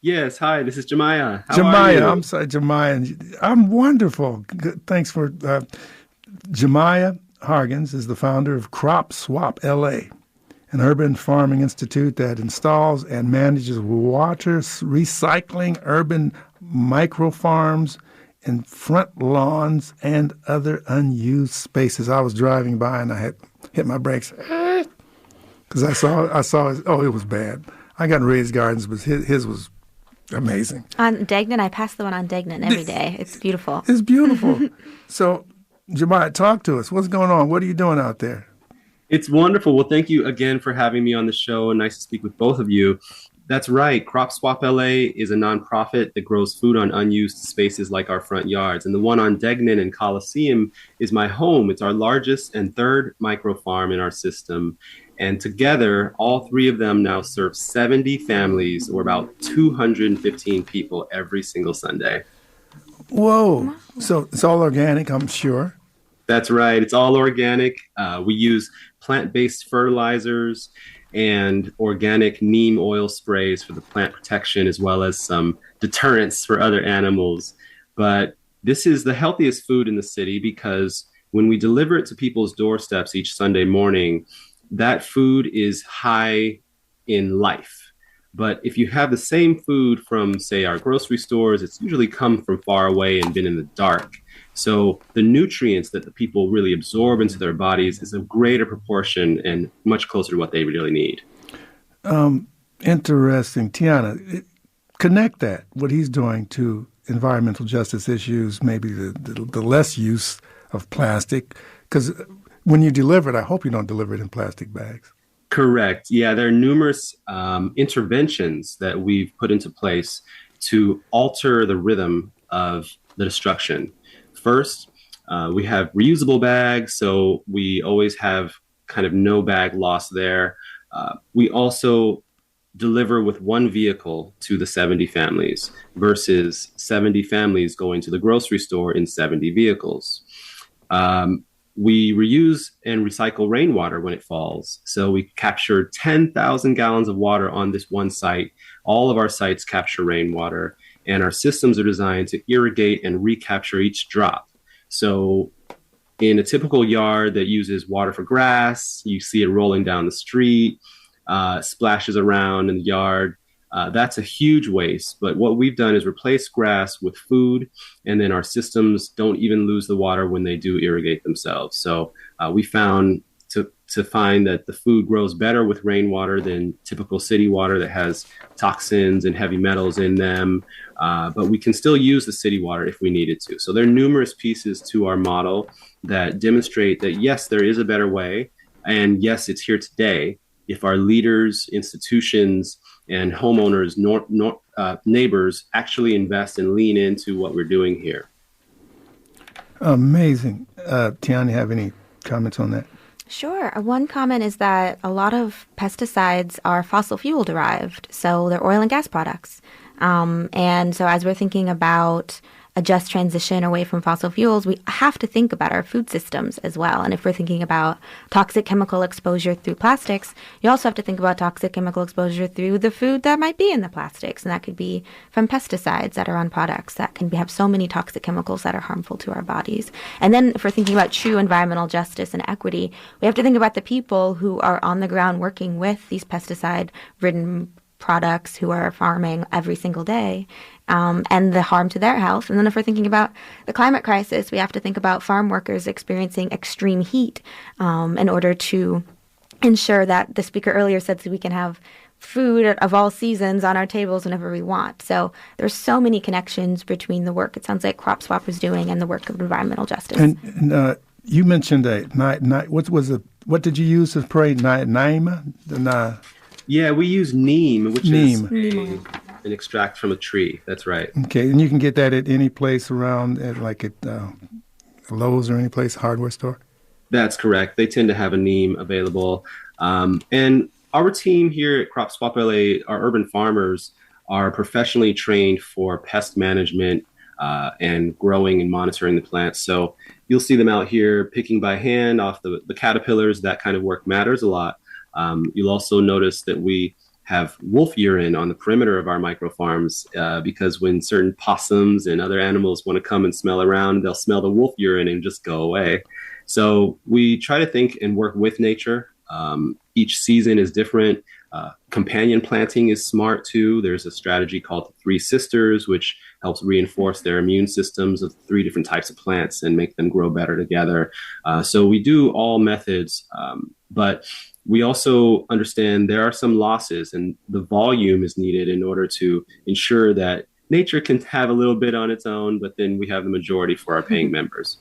Yes, hi, this is Jemiah. How are Jemiah, you? I'm sorry, Jemiah. I'm wonderful. Good, thanks for Jemiah Hargens is the founder of Crop Swap LA, an urban farming institute that installs and manages water recycling urban micro farms in front lawns and other unused spaces. I was driving by and I had hit my brakes because I saw his, oh, it was bad. I got raised gardens, but his was amazing. On Degnan, I pass the one on Degnan every day. It's beautiful. It's beautiful. So, Jemiah, talk to us. What's going on? What are you doing out there? It's wonderful. Well, thank you again for having me on the show. Nice to speak with both of you. That's right. Crop Swap LA is a nonprofit that grows food on unused spaces like our front yards. And the one on Degnan and Coliseum is my home. It's our largest and third micro farm in our system. And together, all three of them now serve 70 families or about 215 people every single Sunday. Whoa. So it's all organic, I'm sure. That's right. It's all organic. We use plant-based fertilizers and organic neem oil sprays for the plant protection, as well as some deterrents for other animals. But this is the healthiest food in the city because when we deliver it to people's doorsteps each Sunday morning, that food is high in life. But if you have the same food from, say, our grocery stores, it's usually come from far away and been in the dark. So the nutrients that the people really absorb into their bodies is a greater proportion and much closer to what they really need. Interesting. Tiana, connect that, what he's doing to environmental justice issues, maybe the less use of plastic. Because when you deliver it, I hope you don't deliver it in plastic bags. Correct. Yeah, there are numerous interventions that we've put into place to alter the rhythm of the destruction. First, we have reusable bags, so we always have kind of no bag loss there. We also deliver with one vehicle to the 70 families versus 70 families going to the grocery store in 70 vehicles. We reuse and recycle rainwater when it falls. So we capture 10,000 gallons of water on this one site. All of our sites capture rainwater, and our systems are designed to irrigate and recapture each drop. So in a typical yard that uses water for grass, you see it rolling down the street, splashes around in the yard. That's a huge waste. But what we've done is replace grass with food, and then our systems don't even lose the water when they do irrigate themselves. So we found to find that the food grows better with rainwater than typical city water that has toxins and heavy metals in them. But we can still use the city water if we needed to. So there are numerous pieces to our model that demonstrate that, yes, there is a better way. And yes, it's here today. If our leaders, institutions, and homeowners, neighbors actually invest and lean into what we're doing here. Amazing. Tiana, have any comments on that? Sure. One comment is that a lot of pesticides are fossil fuel derived, so they're oil and gas products. And so as we're thinking about a just transition away from fossil fuels, we have to think about our food systems as well. And if we're thinking about toxic chemical exposure through plastics, you also have to think about toxic chemical exposure through the food that might be in the plastics. And that could be from pesticides that are on products that can have so many toxic chemicals that are harmful to our bodies. And then if we're thinking about true environmental justice and equity, we have to think about the people who are on the ground working with these pesticide-ridden products, who are farming every single day, and the harm to their health. And then if we're thinking about the climate crisis, we have to think about farm workers experiencing extreme heat in order to ensure that the speaker earlier said so we can have food of all seasons on our tables whenever we want. So there's so many connections between the work it sounds like Crop Swap is doing and the work of environmental justice. And you mentioned what did you use to spray? Naima? Yeah, we use neem, which Neem. is an extract from a tree. That's right. Okay, and you can get that at any place around, like at Lowe's or any place, hardware store? That's correct. They tend to have a neem available. And our team here at Crop Swap LA, our urban farmers, are professionally trained for pest management and growing and monitoring the plants. So you'll see them out here picking by hand off the caterpillars. That kind of work matters a lot. You'll also notice that we have wolf urine on the perimeter of our micro farms because when certain possums and other animals want to come and smell around, they'll smell the wolf urine and just go away. So we try to think and work with nature. Each season is different. Companion planting is smart too. There's a strategy called the Three Sisters, which helps reinforce their immune systems of three different types of plants and make them grow better together. So we do all methods, but we also understand there are some losses, and the volume is needed in order to ensure that nature can have a little bit on its own, but then we have the majority for our paying members.